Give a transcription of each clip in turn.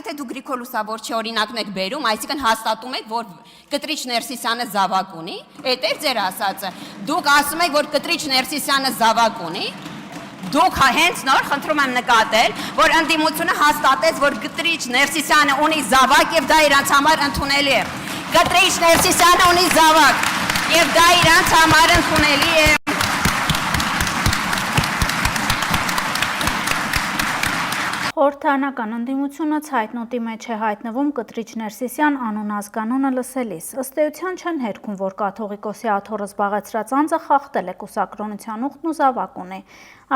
եթե դու Գրիգոր Լուսավորչի օրինակն եք բերում, այսինքն հաստատում եք, որ Կտրիչ Ներսիսյանը զավակ ունի, էդ էր ձեր ասածը։ Դուք ասում եք, որ Կտրիչ Ներսիսյանը զավակ ունի, դուք հենց նոր խնդրում եմ նկատել, որ ընդդիմությունը հաստատեց, որ Կտրիչ Ներսիսյանը ունի զավակ եւ դա իրանց համար ընդունելի է։ Կտրիչ Ներսիսյանը ունի զավակ եւ դա իրանց համար ընդունելի է։ Խորհրդարանական ընդդիմությունը ցայտնոտի մեջ է հայտնվում Կտրիչ Ներսիսյան անուն ազգանունը լսելիս։ Ըստ էության չեն հերքում, որ կաթողիկոսի աթոռը զբաղեցրած անձը խախտել է կուսակրոնության ուխտն ու զավակ ունի։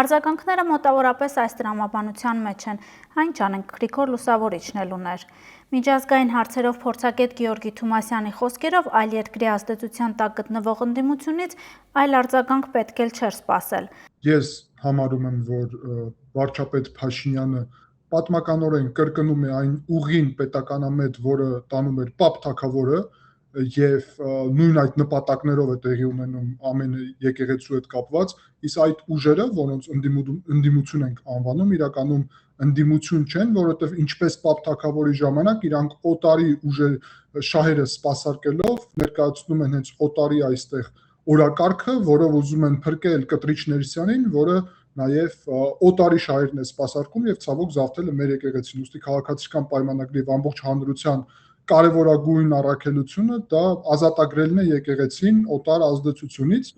Արձագանքները մոտավորապես այս տրամաբանության մեջ են, այն չանենք Գրիգոր Լուսավորիչն էլ ուներ։ Միջազգային հարցերով փորձագետ Գեորգի Թումասյանի խոսքերով այլ երկրի ազդեցության տակ գտնվող ընդդիմությունից այլ արձագանք պետք էլ չէր սպասել։ Ես համարում եմ, որ վարչապետ Փաշինյանը պատմականորեն կրկնում է այն ուղին պետականամետ, որը տանում էր Պապ թագավորը եւ նույն այդ նպատակներով է տեղի ունենում ամեն եկեղեցու հետ կապված, իսկ այդ ուժերը, որոնց ընդդիմություն ենք անվանում, իրականում ընդդիմություն չեն, որովհետեւ ինչպես Պապ թագավորի ժամանակ իրանք օտարի ուժեր շահերը սպասարկելով ներկայացնում են հենց օտարի այստեղ օրակարգը, որով ուզում են փրկել Կտրիչ Ներսյանին, որը նաև օտարի շահերն է սպասարկում եւ ցավոք զավթել է մեր եկեղեցին։ Ուստի քաղաքացիական պայմանագրի ամբողջ հանրության կարևորագույն առաքելությունը դա ազատագրելն է եկեղեցին օտար ազդեցությունից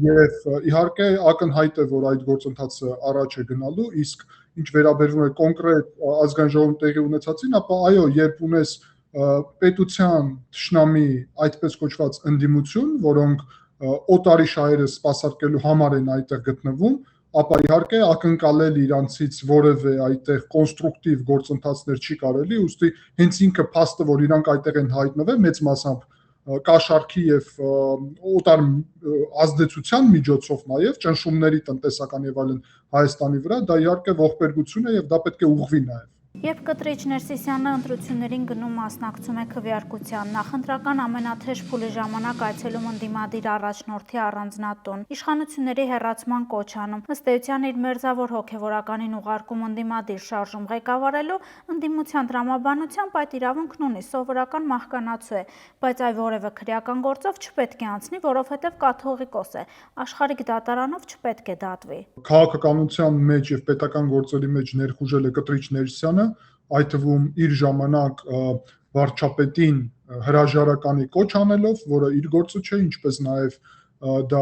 եւ իհարկե ակնհայտ է, որ այդ գործընթացը առաջ է գնալու, իսկ ինչ վերաբերվում է կոնկրետ ազգային ժողովում տեղի ունեցածին, ապա այո, երբ ունես պետության ճշնամի այդպես կոչված ընդդիմություն, որոնք օտարի շահերը սպասարկելու համար են այդտեղ գտնվում, ապա իհարկե ակնկալել իրանցից որևէ այդտեղ կոնստրուկտիվ գործընթացներ չի կարելի, ուստի հենց ինքը փաստը, որ իրանք այդտեղ են հայտնվել, մեծ մասամբ կաշառքի եւ օտար ազդեցության միջոցով նաեւ ճնշումների տնտեսական եւ այլն Հայաստանի վրա, դա իհարկե ողբերգություն է եւ դա պետք է ուղղվի նաեւ։ Երբ Կտրիչ Ներսիսյանը ընտրություններին գնում մասնակցում է քվեարկության, նախընտրական ամենաթեժ փուլի ժամանակ այցելում ընդդիմադիր առաջնորդի առանձնատուն, իշխանությունների հեռացման կոչ անում, ըստ էության իր մերձավոր հոգևորականին ուղարկում ընդդիմադիր շարժում ղեկավարելու, ընդդիմության տրամաբանությամբ այդ իրավունքն ունի, սովորական մահկանացու է, բայց այ որևէ քրեական գործով չպետք է անցնի, որովհետև կաթողիկոս է, աշխարհիկ դատարանով չպետք է դատվի։ Քաղաքականության մեջ եւ պետական գործերի մեջ ներխուժել է Կտրիչ Ներսյանը, այդ թվում իր ժամանակ վարչապետին հրաժարականի կոչ անելով, որը իր գործը չէ, ինչպես նաև դա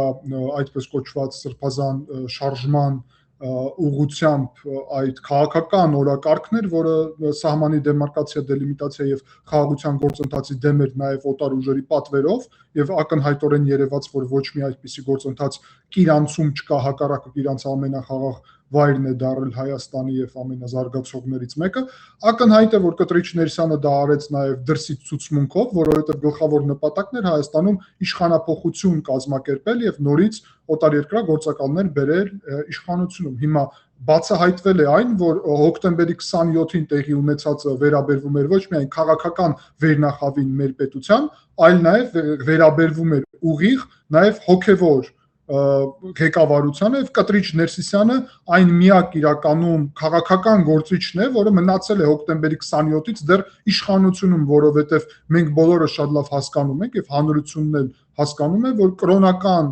այդպես կոչված սրբազան շարժման ուղղությամբ այդ քաղաքական օրակարգն էր, որը սահմանի դեմարկացիա, դելիմիտացիա եւ խաղաղության գործընթացի դեմ էր նաև օտար ուժերի պատվերով եւ ակնհայտորեն երևաց, որ ոչ մի այդպիսի գործընթաց Կիրանցում չկա, հակառակը Կիրանց ամենախաղաղ վայրն է դարել Հայաստանի եւ ամենազարգացողներից մեկը, ակնհայտ է, որ Կտրիչ Ներսյանը դա արեց նաեւ դրսի ցուցմունքով, որովհետեւ գլխավոր նպատակն էր Հայաստանում իշխանապողություն կազմակերպել եւ նորից օտարերկրյա գործակալներ բերել իշխանությունում։ Հիմա բացահայտվել է այն, որ հոկտեմբերի 27-ին տեղի ունեցածը վերաբերվում էր ոչ միայն քաղաքական վերնախավին մեր պետության, այլ նաեւ վերաբերվում էր ուղիղ նաեւ հոգեվոր ղեկավարությանը եւ Կտրիչ Ներսիսյանը այն միակ իրականում քաղաքական գործիչն է, որը մնացել է հոկտեմբերի 27-ից դեռ իշխանությունում, որովհետեւ մենք բոլորը շատ լավ հասկանում ենք եւ հանրությունն էլ հասկանում է, որ կրոնական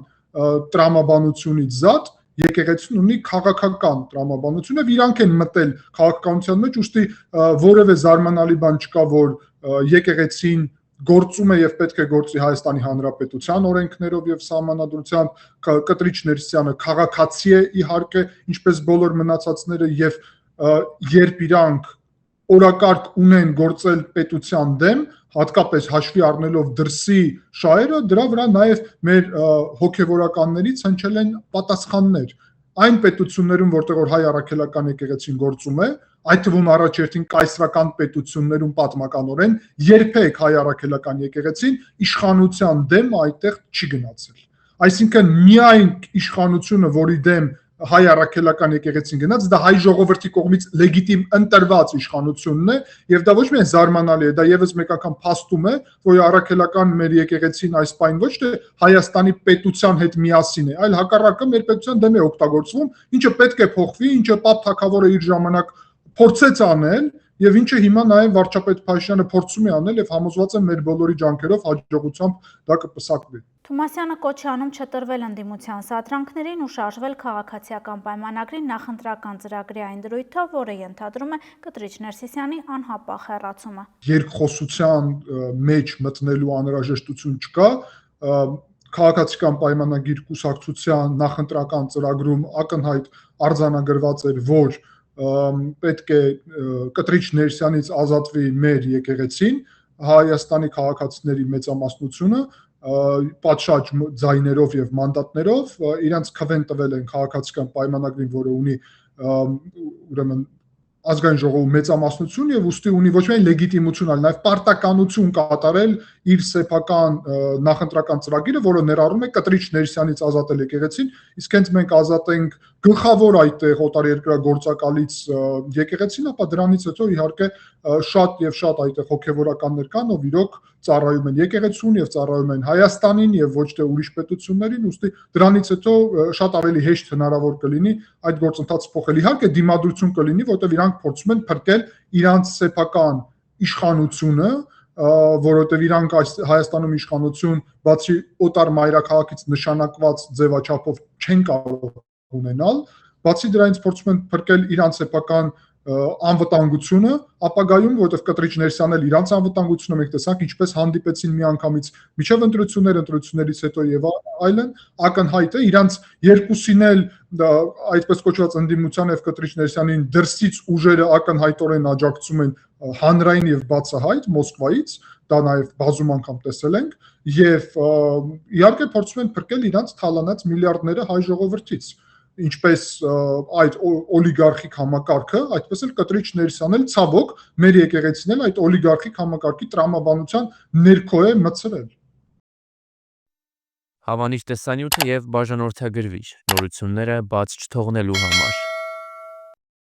տրամաբանությունից զատ եկեղեցին ունի քաղաքական տրամաբանություն եւ իրանք են մտել քաղաքականության մեջ, ուստի որևէ զարմանալի բան չկա, որ եկեղեցին գործում է եւ պետք է գործի Հայաստանի Հանրապետության օրենքներով եւ սահմանադրությամբ, Կտրիչ Ներսյանը քաղաքացի է իհարկե, ինչպես բոլոր մնացածները եւ երբ իրանք օրակարգ ունեն գործել պետության դեմ, հատկապես հաշվի առնելով դրսի շահերը, դրա վրա նաեւ մեր հոգեվորականներից հնչել են պատասխաններ։ Այն պետություններում, որտեղ որ հայ առաքելական եկեղեցին գործում է, այդ թվում առաջերտին կայսրական պետություններում պատմականորեն երբեք հայ առաքելական եկեղեցին իշխանության դեմ այդտեղ չի գնացել։ Այսինքն միայն իշխանությունը, որի դեմ հայ առաքելական եկեղեցին գնաց, դա հայ ժողովրդի կողմից լեգիտիմ ընտրված իշխանությունն է, եւ դա ոչ միայն զարմանալի է, դա եւս մեկ անգամ փաստում է, որ առաքելական մեր եկեղեցին այս պայն ոչ թե Հայաստանի պետության հետ միասին է, այլ հակառակը մեր պետության դեմ է օգտագործվում, ինչը պետք է փոխվի, ինչը Պապ թագավորը իր ժամանակ փորձեց անել եւ ինչը հիմա նաեւ վարչապետ Փաշինյանը փորձում է անել եւ համոզված եմ մեր բոլորի ջանքերով հաջողությամբ դա կպսակվի։ Թումասյանը կոչ է անում չտրվել ընդդիմության սադրանքներին ու շարժվել քաղաքացիական պայմանագրի նախընտրական ծրագրի այն դրույթով, որը ենթադրում է Կտրիչ Ներսիսյանի անհապաղ հեռացումը։ Երկխոսության մեջ մտնելու անհրաժեշտություն չկա, քաղաքացիական պայմանագիր կուսակցության նախընտրական ծրագրում ակնհայտ արձանագրված էր, որ պետք է Կտրիչ Ներսյանից ազատվի մեր եկեղեցին, Հայաստանի քաղաքացիների մեծամասնությունը պատշաճ ձայներով եւ մանդատներով իրենց քվեն տվել են քաղաքացիական պայմանագրին, որը ունի ուրեմն ազգային ժողովի մեծամասնություն եւ ուստի ունի ոչ միայն լեգիտիմություն, այլ նաեւ պարտականություն կատարել իր սեփական նախընտրական ծրագիրը, որը ներառում է Կտրիչ Ներսյանից ազատել եկեղեցին, իսկ հենց մենք ազատենք գլխավոր այդտեղ օտարերկրագործակալից եկեղեցին, ապա դրանից հետո իհարկե շատ եւ շատ այդտեղ հոգեվորականներ կան, ով իրոք ծառայում են եկեղեցուն եւ ծառայում են Հայաստանին եւ ոչ թե ուրիշ պետություններին, ուստի դրանից հետո շատ ավելի հեշտ հնարավոր կլինի այդ գործընթացը փոխել։ Իհարկե դիմադրություն կլինի, որտեղ իրանք փորձում են փրկել իրանց սեփական իշխանությունը, որովհետև իրանք Հայաստանում իշխանություն բացի օտար մայրաքաղաքից նշանակված ձևաչափով չեն կարող ունենալ, բացի դրանից փորձում են փրկել իրանց սեփական անվտանգությունը ապագայում, որովհետև Կտրիչ Ներսյանն էլ իրանց անվտանգությունը մենք տեսանք ինչպես հանդիպեցին միանգամից միջև ընտրություններից հետո եւ այլն, ակնհայտ է իրանց երկուսին էլ այդպես կոչված ընդդիմության եւ Կտրիչ Ներսյանին դրսից ուժերը ակնհայտորեն աջակցում են հանրային եւ բացահայտ Մոսկվայից, դա նաեւ բազում անգամ տեսել ենք եւ իհարկե փորձում են փրկել իրանց թալանած միլիարդները հայ ժողովրդից, ինչպես այդ օլիգարխիկ համակարգը, այդպես էլ Կտրիչ Ներսյանն էլ ցավոք մեր եկեղեցին էլ այդ օլիգարխիկ համակարգի տրամաբանության ներքո է մցրել։ Հավանիչ տեսանյութը եւ բաժանորդագրվիչ նորությունները բաց չթողնելու համար